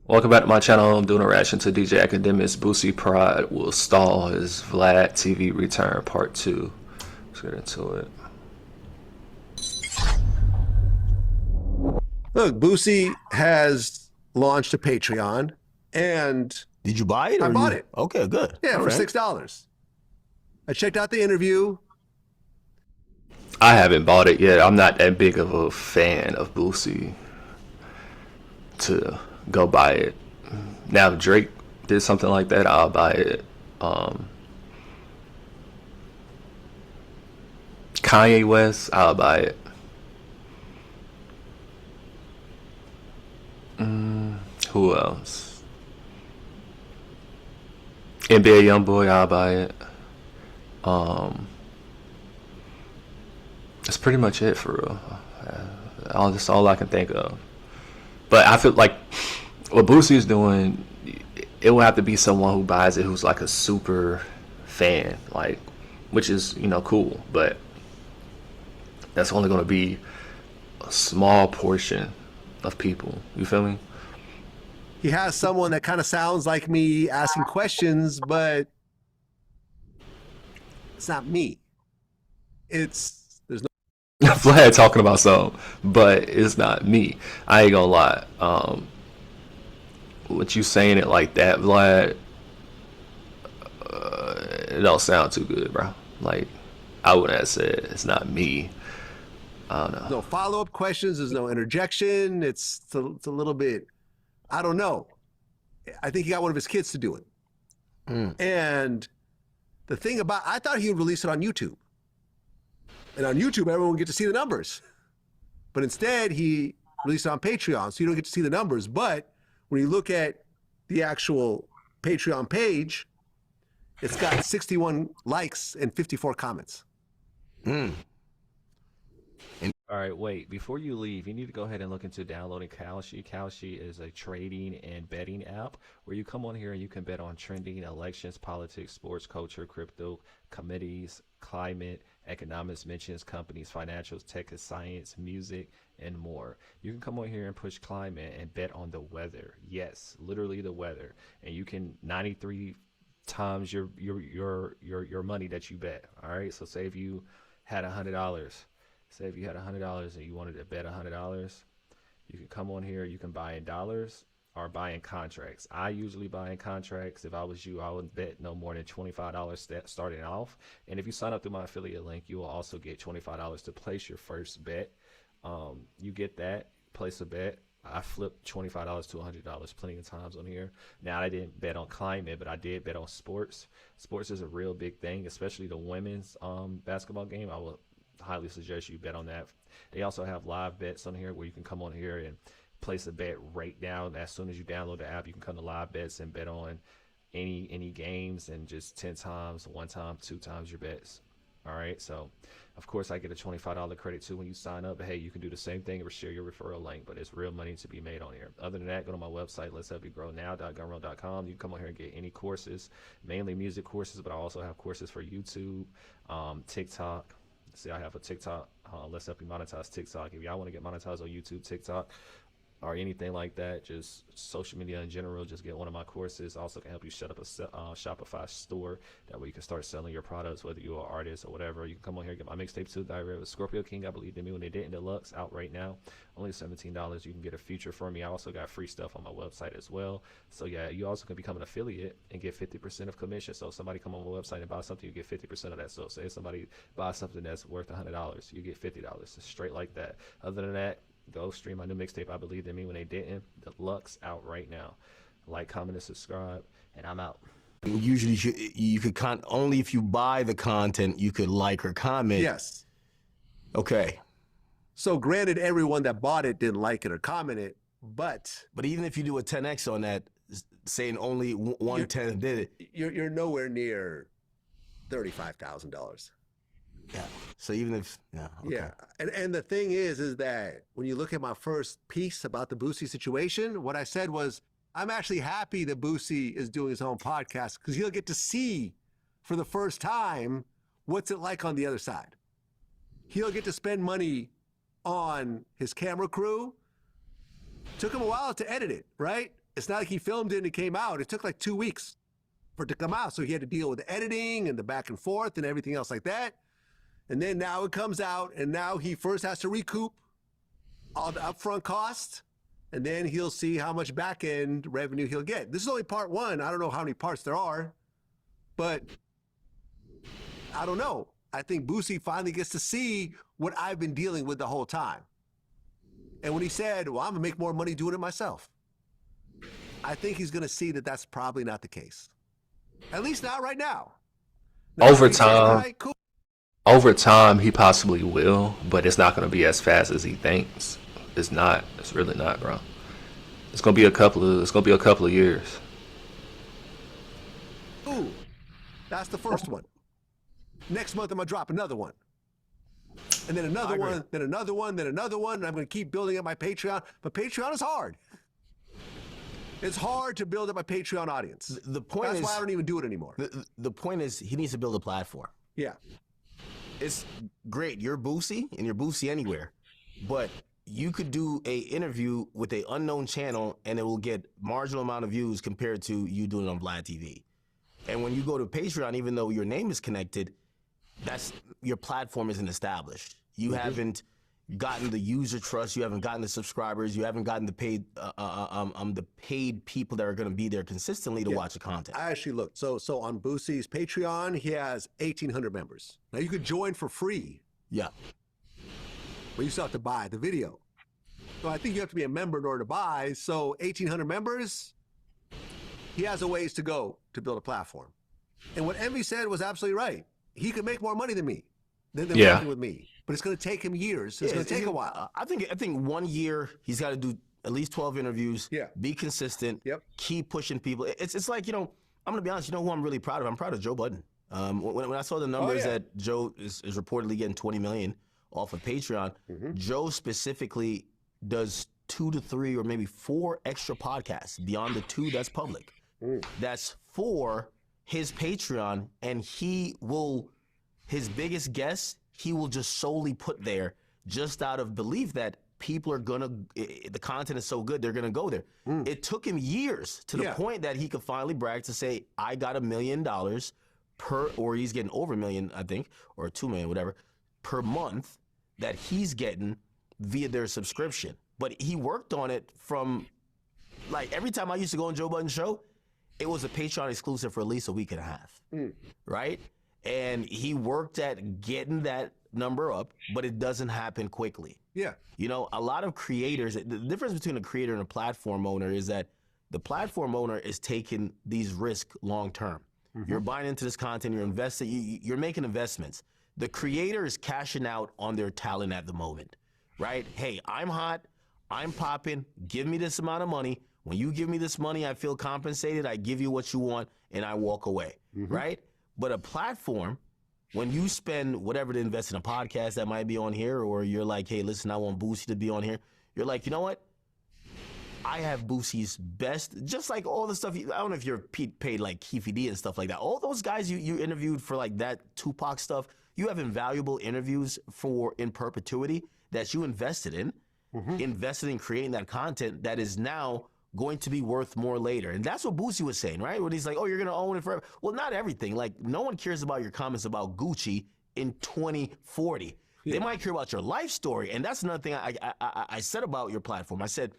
Welcome back to my channel. I'm doing a reaction to DJ Akademiks. Boosie Pride will stall his VladTV return part 2. Let's get into it. Look, Boosie has launched a Patreon, and Did you buy it? I Or bought you... it. Okay, good. Yeah, All for right. $6. I checked out the interview. I haven't bought it yet. I'm not that big of a fan of Boosie to go buy it. Now, if Drake did something like that, I'll buy it. Kanye West, I'll buy it. Who else? NBA YoungBoy, I'll buy it. That's pretty much it for real. That's all I can think of. But I feel like what Boosie is doing, it will have to be someone who buys it who's like a super fan, like, which is cool. But that's only going to be a small portion of people. You feel me? He has someone that kind of sounds like me asking questions, but it's not me. There's no. Vlad talking about something, but it's not me. I ain't gonna lie. What you saying it like that, Vlad? It don't sound too good, bro. Like, I wouldn't have said it's not me. I don't know. No follow-up questions. There's no interjection. It's a little bit, I don't know. I think he got one of his kids to do it. And the thing about, I thought he would release it on YouTube. And on YouTube, everyone would get to see the numbers. But instead, he released it on Patreon, so you don't get to see the numbers. But when you look at the actual Patreon page, it's got 61 likes and 54 comments. All right, wait. Before you leave, you need to go ahead and look into downloading Kalshi. Kalshi is a trading and betting app where you come on here and you can bet on trending elections, politics, sports, culture, crypto, committees, climate, economics, mentions, companies, financials, tech and science, music, and more. You can come on here and push climate and bet on the weather. Yes, literally the weather. And you can 93 times your money that you bet. All right, so say if you had $100. Say if you had $100 and you wanted to bet $100, you can come on here. You can buy in dollars or buy in contracts. I usually buy in contracts. If I was you, I would bet no more than $25 starting off. And if you sign up through my affiliate link, you will also get $25 to place your first bet. You get that, place a bet. I flipped $25 to $100 plenty of times on here. Now, I didn't bet on climate, but I did bet on sports. Sports is a real big thing, especially the women's basketball game. I will highly suggest you bet on that. They also have live bets on here where you can come on here and place a bet right now. As soon as you download the app, you can come to live bets and bet on any games, and just 10 times, 1 time, 2 times your bets. All right, so of course I get a $25 credit too when you sign up. But hey, you can do the same thing or share your referral link, but it's real money to be made on here. Other than that, go to my website, letshelpyougrownow.gumroad.com. You can come on here and get any courses, mainly music courses, but I also have courses for YouTube, TikTok. See, I have a TikTok. Let's help you monetize TikTok. If y'all want to get monetized on YouTube, TikTok, or anything like that, just social media in general, just get one of my courses. Also can help you set up a Shopify store. That way you can start selling your products, whether you're an artist or whatever. You can come on here and get my mixtape too, Diarrhea with Scorpio King. I believed in me when they didn't. Deluxe out right now, only $17. You can get a feature from me. I also got free stuff on my website as well. So yeah, you also can become an affiliate and get 50% of commission. So if somebody come on my website and buy something, you get 50% of that. So say somebody buys something that's worth $100, you get $50. It's straight like that. Other than that, go stream my new mixtape, I Believed in Me When They Didn't. Deluxe out right now. Like, comment, and subscribe, and I'm out. Usually you could only if you buy the content you could like or comment. Yes. Okay. So granted, everyone that bought it didn't like it or comment it, but even if you do a 10x on that, saying only 1/10 did it, you're nowhere near $35,000. yeah. So even if, yeah. Okay. Yeah. And the thing is that when you look at my first piece about the Boosie situation, what I said was, I'm actually happy that Boosie is doing his own podcast because he'll get to see for the first time what's it like on the other side. He'll get to spend money on his camera crew, Took him a while to edit it, right? It's not like he filmed it and it came out. It took like 2 weeks for it to come out. So he had to deal with the editing and the back and forth and everything else like that. And then now it comes out, and now he first has to recoup all the upfront costs, and then he'll see how much back end revenue he'll get. This is only part one. I don't know how many parts there are, but I don't know. I think Boosie finally gets to see what I've been dealing with the whole time. And when he said, well, I'm going to make more money doing it myself, I think he's going to see that that's probably not the case. At least not right now. Over time, over time, he possibly will, but it's not going to be as fast as he thinks. It's not. It's really not, bro. It's going to be a couple of years. Ooh, that's the first one. Next month, I'm going to drop another one. And then another one, then another one, then another one. And I'm going to keep building up my Patreon. But Patreon is hard. It's hard to build up my Patreon audience. The point That's is, why I don't even do it anymore. The point is, he needs to build a platform. Yeah. It's great. You're Boosie, and you're Boosie anywhere. But you could do a interview with an unknown channel, and it will get marginal amount of views compared to you doing it on VladTV. And when you go to Patreon, even though your name is connected, that's your platform isn't established. You haven't gotten the user trust. You haven't gotten the subscribers. You haven't gotten the paid people that are going to be there consistently to watch the content. I actually looked. So on Boosie's Patreon, he has 1,800 members. Now you could join for free. Yeah. But you still have to buy the video. So I think you have to be a member in order to buy. So 1,800 members, he has a ways to go to build a platform. And what Envy said was absolutely right. He could make more money than me, than working with me. But it's going to take him years. It's going to take a while. I think 1 year he's got to do at least 12 interviews. Yeah. Be consistent. Yep. Keep pushing people. It's like, you know, I'm going to be honest. You know who I'm really proud of? I'm proud of Joe Budden. When I saw the numbers that Joe is reportedly getting 20 million off of Patreon, Joe specifically does 2 to 3 or maybe 4 extra podcasts beyond the 2 that's public. That's for his Patreon, and his biggest guest, he will just solely put there just out of belief that people are the content is so good, they're gonna go there. It took him years to the point that he could finally brag to say, I got $1 million or he's getting over $1 million, I think, or 2 million, whatever, per month that he's getting via their subscription. But he worked on it from, like, every time I used to go on Joe Budden's show, it was a Patreon exclusive for at least a week and a half, right? And he worked at getting that number up, but it doesn't happen quickly. Yeah. You know, a lot of creators, the difference between a creator and a platform owner is that the platform owner is taking these risks long term. You're buying into this content, you're investing, you're making investments. The creator is cashing out on their talent at the moment, right? Hey, I'm hot, I'm popping, give me this amount of money. When you give me this money, I feel compensated, I give you what you want, and I walk away, right? But a platform, when you spend whatever to invest in a podcast that might be on here, or you're like, hey, listen, I want Boosie to be on here. You're like, you know what? I have Boosie's best, just like all the stuff, I don't know if you're paid like Keefy D and stuff like that. All those guys you interviewed for like that Tupac stuff, you have invaluable interviews in perpetuity that you invested in, invested in creating that content that is now going to be worth more later. And that's what Boosie was saying, right? When he's like, oh, you're going to own it forever. Well, not everything. Like, no one cares about your comments about Gucci in 2040. They might care about your life story. And that's another thing I said about your platform. I said,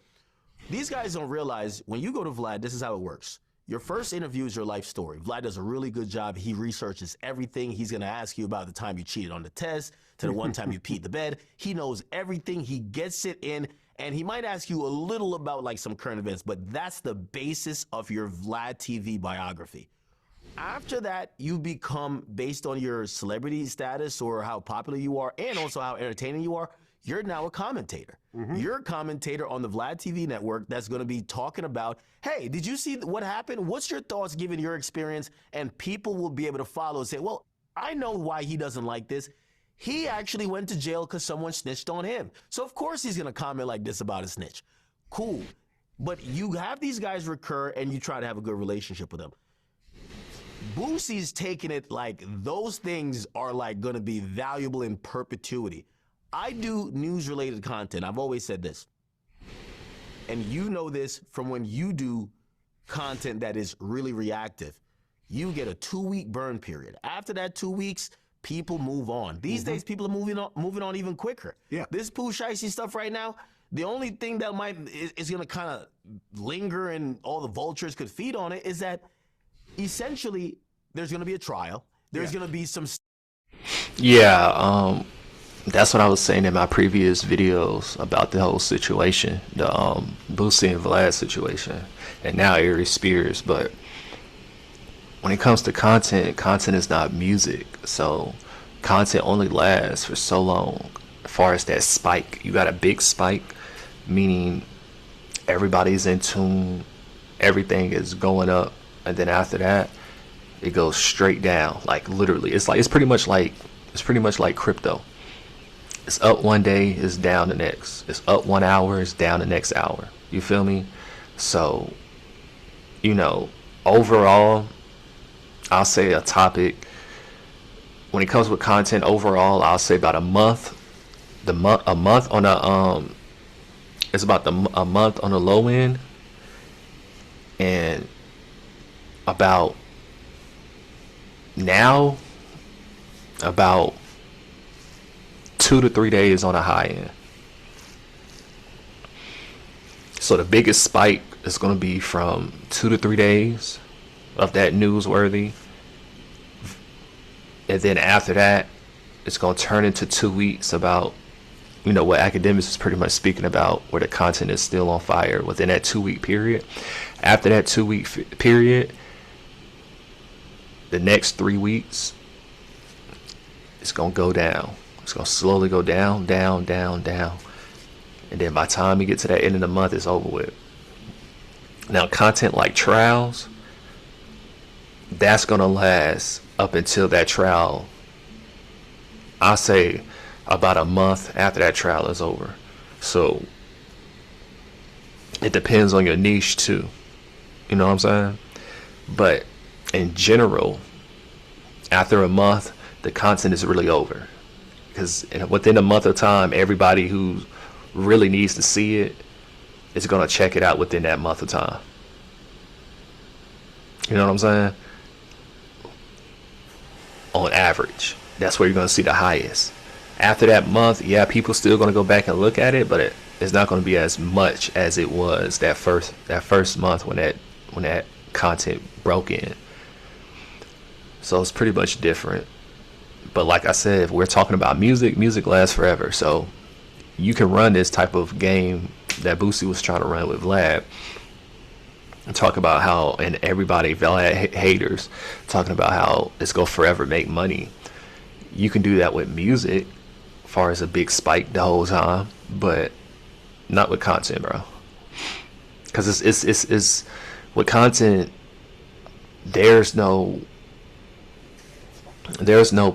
these guys don't realize when you go to Vlad, this is how it works. Your first interview is your life story. Vlad does a really good job. He researches everything. He's going to ask you about the time you cheated on the test, to the one time you peed the bed. He knows everything. He gets it in. And he might ask you a little about like some current events, but that's the basis of your VladTV biography. After that, you become, based on your celebrity status or how popular you are and also how entertaining you are, you're now a commentator. You're a commentator on the VladTV network that's going to be talking about, hey, did you see what happened? What's your thoughts given your experience? And people will be able to follow and say, well, I know why he doesn't like this. He actually went to jail because someone snitched on him. So of course he's going to comment like this about a snitch. Cool. But you have these guys recur and you try to have a good relationship with them. Boosie's taking it like those things are like going to be valuable in perpetuity. I do news-related content. I've always said this. and you know this from when you do content that is really reactive, you get a 2-week burn period. After that 2 weeks, people move on. These days, people are moving on even quicker. Yeah. This Pooh Shiesty stuff right now, the only thing that is gonna kind of linger and all the vultures could feed on it is that essentially there's gonna be a trial. There's gonna be some. Yeah, that's what I was saying in my previous videos about the whole situation, the Boosie and Vlad situation, and now Aries Spears. But when it comes to content, content is not music, so content only lasts for so long. As far as that spike, you got a big spike, meaning everybody's in tune, everything is going up, and then after that, it goes straight down. Like literally, it's pretty much like crypto. It's up one day, it's down the next. It's up 1 hour, it's down the next hour. You feel me? So, you know, overall, I'll say a topic. When it comes with content overall, I'll say about a month. A month on it's about a month on the low end, and about now about 2 to 3 days on the high end. So the biggest spike is going to be from 2 to 3 days of that newsworthy, and then after that it's going to turn into 2 weeks about, you know, what Akademiks is pretty much speaking about, where the content is still on fire within that 2 week period. After that 2 week period, the next 3 weeks, it's going to go down. It's going to slowly go down, down, down, down. And then by the time you get to that end of the month, it's over with. Now, content like trials, that's going to last up until that trial. I'll say about a month after that trial is over. So it depends on your niche too. You know what I'm saying? But in general, after a month, the content is really over, because within a month of time, everybody who really needs to see it is going to check it out within that month of time. You know what I'm saying? On average, that's where you're going to see the highest. After that month, yeah, people still going to go back and look at it, but it's not going to be as much as it was that first month when that content broke in. So it's pretty much different. But like I said, if we're talking about music lasts forever. So you can run this type of game that Boosie was trying to run with Vlad, and talk about how, and everybody, Vlad haters, talking about how it's going to forever make money. You can do that with music, as far as a big spike the whole time, but not with content, bro. Because it's with content, there's no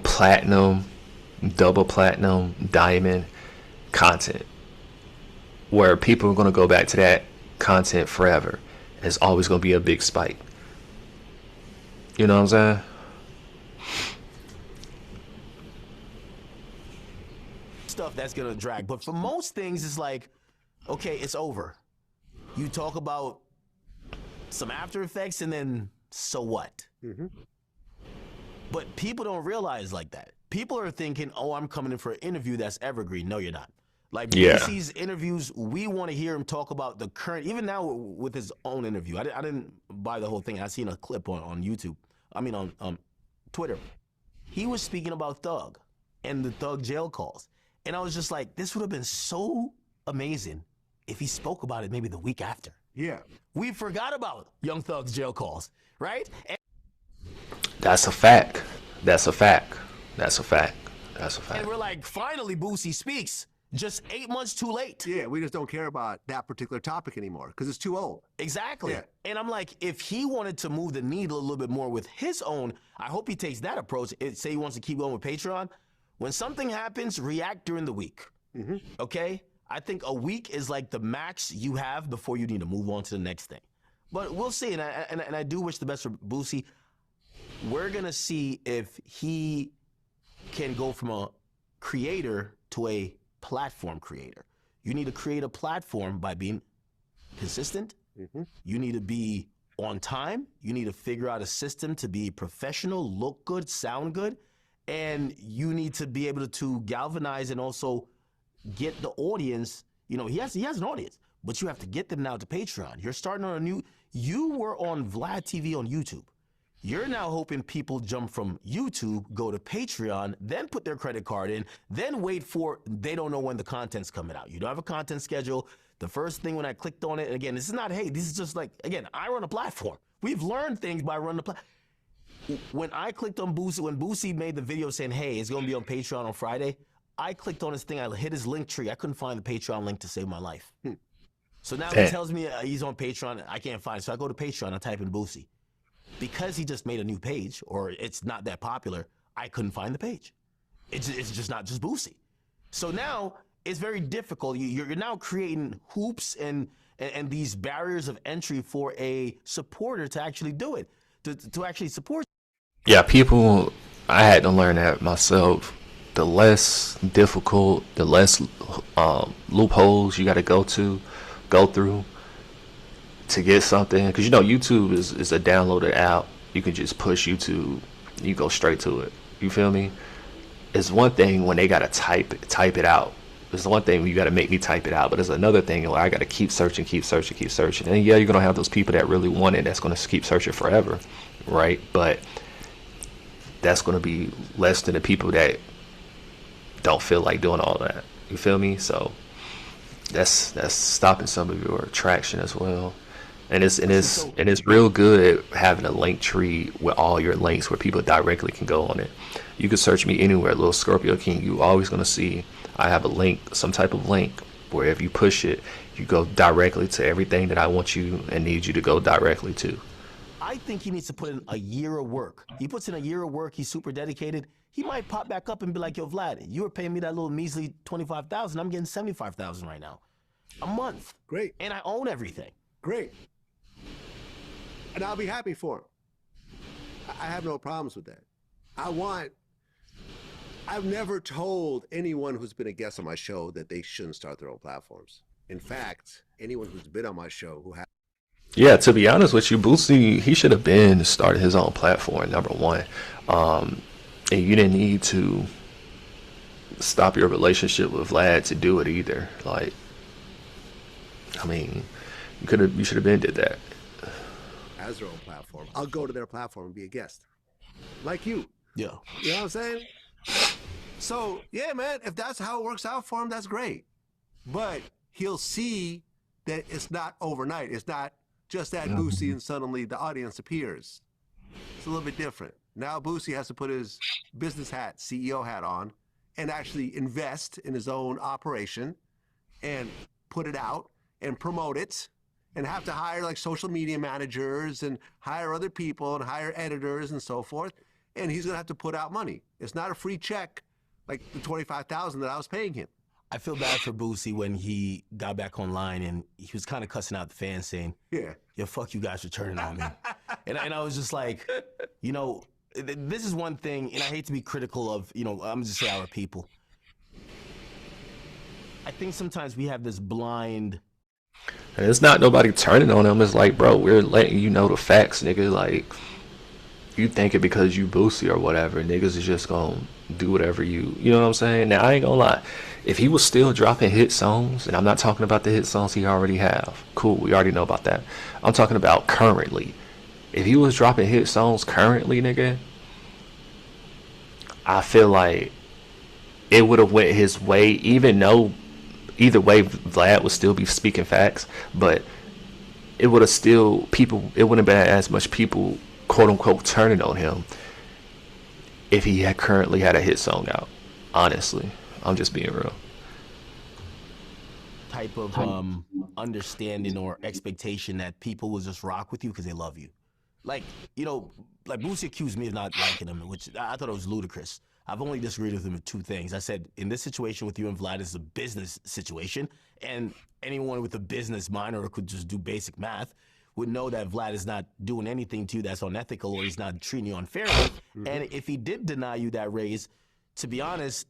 platinum, double platinum, diamond content where people are going to go back to that content forever. It's always going to be a big spike. You know what I'm saying? Stuff that's gonna drag, but for most things, it's like, okay, it's over. You talk about some after effects, and then so what? But people don't realize like that. People are thinking, oh, I'm coming in for an interview that's evergreen. No, you're not. Like Boosie's interviews, we want to hear him talk about the current, even now with his own interview. I didn't buy the whole thing. I seen a clip on YouTube. I mean on Twitter. He was speaking about Thug and the Thug jail calls. And I was just like, this would have been so amazing if he spoke about it maybe the week after. Yeah. We forgot about Young Thug's jail calls, right? And That's a fact. That's a fact. That's a fact. That's a fact. we're like, finally Boosie speaks. Just 8 months too late. Yeah, we just don't care about that particular topic anymore because it's too old. Exactly. Yeah. And I'm like, if he wanted to move the needle a little bit more with his own, I hope he takes that approach. Say he wants to keep going with Patreon. When something happens, react during the week. Okay? I think a week is like the max you have before you need to move on to the next thing. But we'll see. And I do wish the best for Boosie. We're going to see if he can go from a creator to a platform creator. You need to create a platform by being consistent. Mm-hmm. You need to be on time. You need to figure out a system to be professional, look good, sound good. And you need to be able to galvanize and also get the audience. You know, he has an audience, but you have to get them now to Patreon. You're starting on you were on VladTV on YouTube. You're now hoping people jump from YouTube, go to Patreon, then put their credit card in, then wait for, they don't know when the content's coming out. You don't have a content schedule. The first thing when I clicked on it, and again, this is not hate, this is just like, again, I run a platform. We've learned things by running the platform. When I clicked on Boosie, when Boosie made the video saying, hey, it's gonna be on Patreon on Friday, I clicked on his thing, I hit his link tree. I couldn't find the Patreon link to save my life. So now he tells me he's on Patreon, I can't find it. So I go to Patreon, I type in Boosie. Because he just made a new page, or it's not that popular, I couldn't find the page. It's just not just Boosie. So now it's very difficult. You're now creating hoops and these barriers of entry for a supporter to actually do it, to actually support. Yeah, people, I had to learn that myself. The less difficult, the less loopholes you got to go through to get something, because you know YouTube is a downloaded app. You can just push YouTube, you go straight to it. You feel me? It's one thing when they gotta type it out. It's one thing when you gotta make me type it out, but it's another thing where I gotta keep searching. And yeah, you're gonna have those people that really want it, that's gonna keep searching forever, right? But that's gonna be less than the people that don't feel like doing all that. You feel me? So that's stopping some of your traction as well. And it's real good having a link tree with all your links where people directly can go on it. You can search me anywhere, little Scorpio King. You always gonna see I have a link, some type of link, where if you push it, you go directly to everything that I want you and need you to go directly to. I think he needs to put in a year of work. He puts in a year of work. He's super dedicated. He might pop back up and be like, "Yo, Vlad, you were paying me that little measly $25,000. I'm getting $75,000 right now, a month. Great. And I own everything. Great. And I'll be happy for him. I have no problems with that. I've never told anyone who's been a guest on my show that they shouldn't start their own platforms. In fact, anyone who's been on my show who has. Yeah, to be honest with you, Boosie, he should have been started his own platform, number one. And you didn't need to stop your relationship with Vlad to do it either. Like, I mean, you should have been did that. Has their own platform. I'll go to their platform and be a guest. Like you. Yeah. You know what I'm saying? So, yeah, man, if that's how it works out for him, that's great. But he'll see that it's not overnight. It's not just that Boosie and suddenly the audience appears. It's a little bit different. Now Boosie has to put his business hat, CEO hat on, and actually invest in his own operation and put it out and promote it, and have to hire like social media managers and hire other people and hire editors and so forth. And he's gonna have to put out money. It's not a free check like the $25,000 that I was paying him. I feel bad for Boosie when he got back online and he was kind of cussing out the fans saying, Yeah. "Yo, fuck you guys for turning on me." and I was just like, you know, this is one thing, and I hate to be critical of, you know, I'm just say our people. I think sometimes we have this blind. And it's not nobody turning on him. It's like, bro, we're letting you know the facts, nigga. Like, you think it because you Boosie or whatever, niggas is just gonna do whatever you know what I'm saying? Now, I ain't gonna lie. If he was still dropping hit songs, and I'm not talking about the hit songs he already have. Cool, we already know about that. I'm talking about currently. If he was dropping hit songs currently, nigga, I feel like it would have went his way, even though either way Vlad would still be speaking facts, but it would have still it wouldn't have been as much people quote unquote turning on him if he had currently had a hit song out. Honestly, I'm just being real. Type of understanding or expectation that people will just rock with you because they love you. Like, you know, like Boosie accused me of not liking him, which I thought it was ludicrous. I've only disagreed with him with two things. I said, in this situation with you and Vlad, is a business situation, and anyone with a business mind or could just do basic math would know that Vlad is not doing anything to you that's unethical, or he's not treating you unfairly. Mm-hmm. And if he did deny you that raise, to be honest,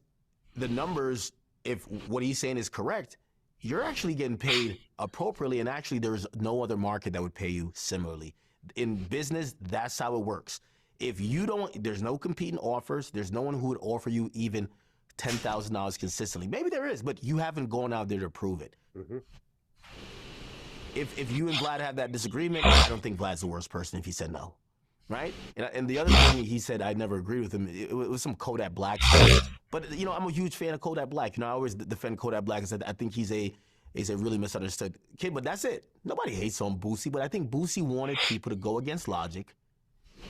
the numbers, if what he's saying is correct, you're actually getting paid appropriately, and actually there's no other market that would pay you similarly. In business, that's how it works. If you don't, there's no competing offers. There's no one who would offer you even $10,000 consistently. Maybe there is, but you haven't gone out there to prove it. If you and Vlad have that disagreement, I don't think Vlad's the worst person if he said no, right? And the other thing he said, I never agreed with him. It was some Kodak Black stuff. But you know, I'm a huge fan of Kodak Black. You know, I always defend Kodak Black and said I think he's a really misunderstood kid. But that's it. Nobody hates on Boosie, but I think Boosie wanted people to go against logic,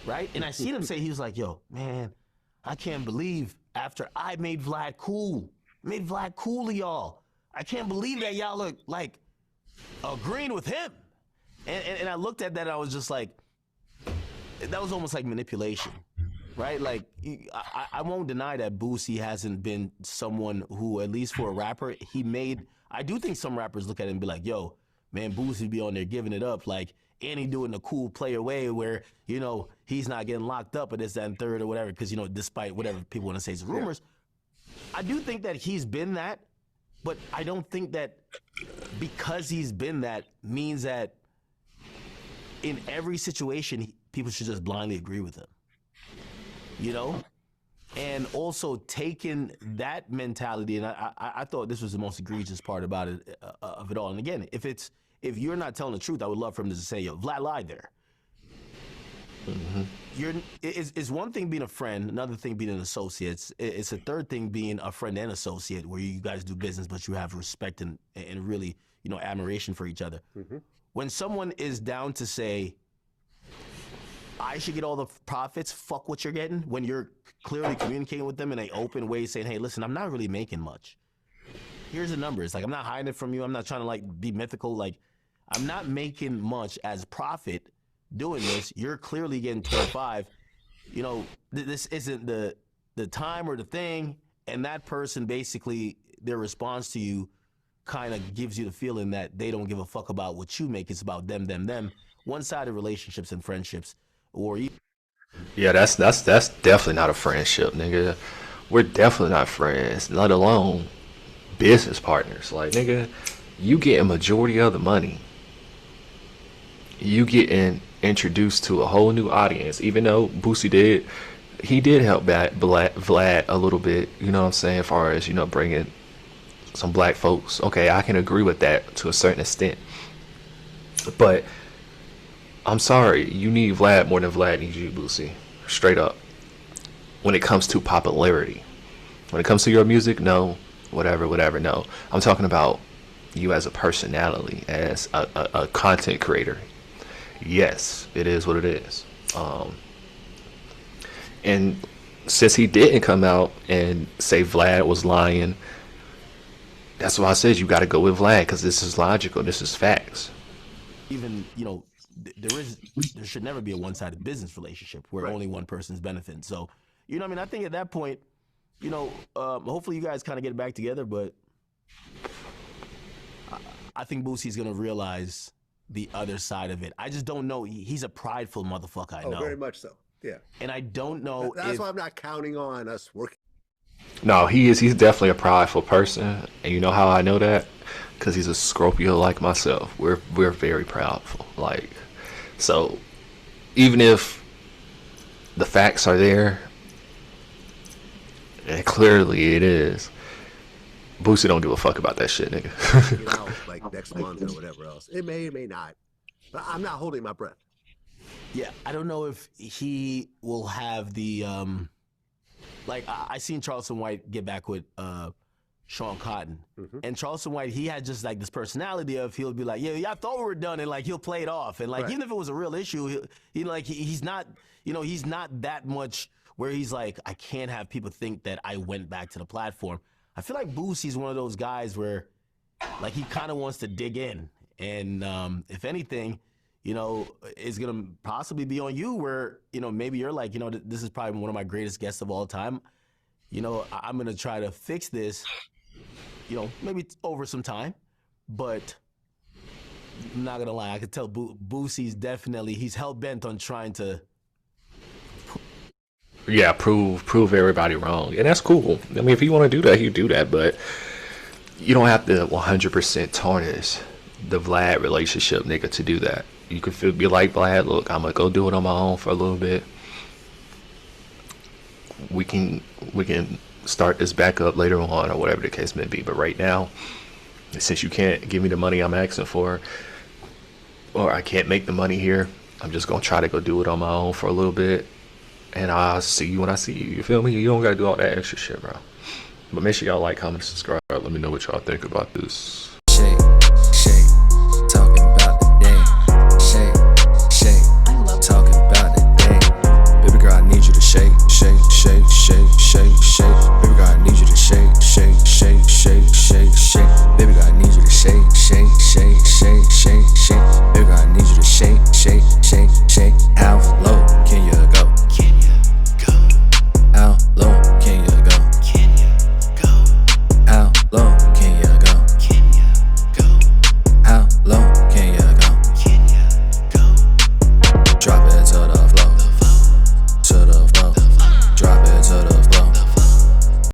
right? And I seen him say, he was like, "Yo, man, I can't believe after I made Vlad cool to y'all. I can't believe that y'all look like agreeing with him." And I looked at that and I was just like, that was almost like manipulation, right? Like, I won't deny that Boosie hasn't been someone who, at least for a rapper, I do think some rappers look at it and be like, yo, man, Boosie be on there giving it up, like, and he doing the cool player way where, you know, he's not getting locked up or this, that, and third or whatever, because, you know, despite whatever people want to say is rumors. I do think that he's been that, but I don't think that because he's been that means that in every situation, people should just blindly agree with him, you know? And also taking that mentality, and I thought this was the most egregious part about it, of it all. And again, if you're not telling the truth, I would love for him to say, yo, Vlad lied there. It's one thing being a friend, another thing being an associate. It's a third thing being a friend and associate where you guys do business, but you have respect and really, you know, admiration for each other. When someone is down to say, I should get all the profits, fuck what you're getting, when you're clearly communicating with them in an open way, saying, hey, listen, I'm not really making much. Here's the numbers. Like, I'm not hiding it from you. I'm not trying to, like, be mythical. Like, I'm not making much as profit doing this. You're clearly getting 25. You know, this isn't the time or the thing. And that person, basically, their response to you kind of gives you the feeling that they don't give a fuck about what you make. It's about them. One-sided relationships and friendships. Yeah, that's definitely not a friendship, nigga. We're definitely not friends, let alone business partners. Like, nigga, you getting majority of the money. You getting introduced to a whole new audience. Even though Boosie did help Vlad a little bit, you know what I'm saying, as far as, you know, bringing some black folks. Okay, I can agree with that to a certain extent. But I'm sorry, you need Vlad more than Vlad needs you, Boosie. Straight up. When it comes to popularity. When it comes to your music, no. Whatever, no. I'm talking about you as a personality, as a content creator. Yes, it is what it is. And since he didn't come out and say Vlad was lying, that's why I said you got to go with Vlad, because this is logical. This is facts. Even, you know, there should never be a one-sided business relationship where only one person's benefiting. So, you know what I mean? I think at that point, you know, hopefully you guys kind of get back together, but I think Boosie's going to realize the other side of it. I just don't know. He's a prideful motherfucker, I know. Oh, very much so. Yeah. And I don't know That's why I'm not counting on us working. No, he's definitely a prideful person. And you know how I know that? Because he's a Scorpio like myself. We're very proudful. Like, so even if the facts are there, and clearly it is, Boosie don't give a fuck about that shit, nigga. You know, like next month or whatever else. It may not. But I'm not holding my breath. Yeah, I don't know if he will have the like I seen Charleston White get back with Sean Cotton, and Charleston White, he had just like this personality of he'll be like, yeah, I thought we were done, and like he'll play it off, and like even if it was a real issue, he's not, you know, he's not that much where he's like, I can't have people think that I went back to the platform. I feel like Boosie's one of those guys where like he kind of wants to dig in, and if anything, you know, it's gonna possibly be on you where, you know, maybe you're like, you know, this is probably one of my greatest guests of all time. You know, I'm gonna try to fix this, you know, maybe it's over some time, but I'm not gonna lie, I could tell Boosie's definitely, he's hell-bent on trying to prove everybody wrong. And that's cool. I mean, if you want to do that, you do that, but you don't have to 100% tarnish the Vlad relationship, nigga, to do that. You can feel, be like, Vlad, look, I'm gonna go do it on my own for a little bit. We can start this back up later on, or whatever the case may be. But right now, since you can't give me the money I'm asking for, or I can't make the money here, I'm just gonna try to go do it on my own for a little bit, and I'll see you when I see you. You feel me? You don't gotta do all that extra shit, bro. But make sure y'all like, comment, subscribe. Let me know what y'all think about this. Shake.